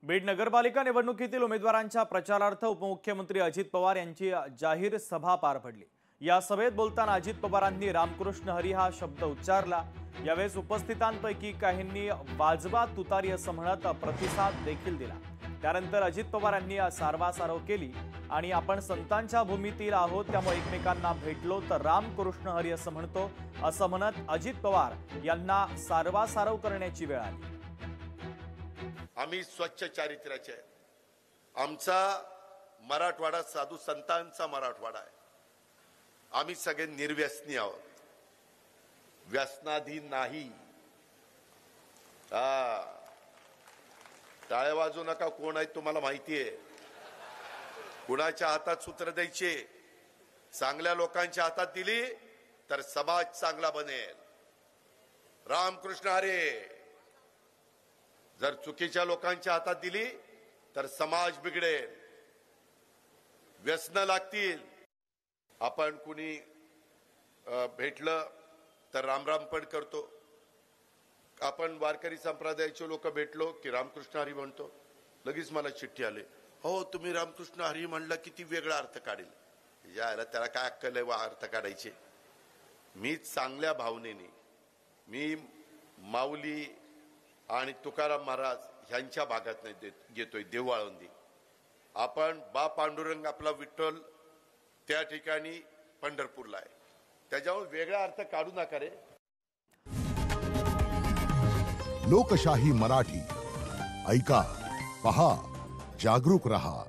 बीड नगरपालिका निवडणुकीतील उमेदवारांच्या प्रचारार्थ उपमुख्यमंत्री अजित पवार यांची जाहीर सभा पार पडली। या सभेत बोलताना अजित पवारांनी रामकृष्ण हरी हा शब्द उच्चारला। यावेळेस उपस्थितांपैकी काहींनी वाजवा तुतारी असं म्हणत प्रतिसाद देखील दिला। त्यानंतर अजित पवारांनी सारवासारव केली आणि आपण संतांच्या भूमीतील आहोत, त्यामुळे एकमेकांना भेटलो तर रामकृष्ण हरी असं म्हणतो असं म्हणत अजित पवार यांना सारवासारव करण्याची वेळ आली। आम्ही स्वच्छ चारित्र्याचे, आमचा मराठवाडा साधू संतांचा मराठवाडा आहे। आम्ही सगळे निर्व्यसनी आहोत, व्यसनाधीन नाही। टाळ्या वाजवू नका, कोण आहे तुम्हाला माहिती आहे। कुणाच्या हातात सूत्र द्यायचे, चांगल्या लोकांच्या हातात दिली तर समाज चांगला बनेल। रामकृष्ण हरी। जर चुकीच्या लोकांच्या हातात दिली तर समाज बिघडेल, व्यसन लागतील। आपण कुणी भेटलं तर रामराम पण करतो। आपण वारकरी संप्रदायाचे लोक भेटलो की रामकृष्ण हरी म्हणतो। लगेच मला चिठ्ठी आली, हो तुम्ही रामकृष्ण हरी म्हणलं किती वेगळा अर्थ काढेल। याला त्याला काय अक्कल आहे वा अर्थ काढायचे। मी चांगल्या भावनेने मी माऊली आणि तुकाराम महाराज यांच्या भागात नाही घेतोय, देवळावंदी। आपण बा पांडुरंग आपला विठ्ठल त्या ठिकाणी पंढरपूरला आहे, त्याच्यावर वेगळा अर्थ काढू नका रे। लोकशाही मराठी ऐका, पहा, जागरूक रहा।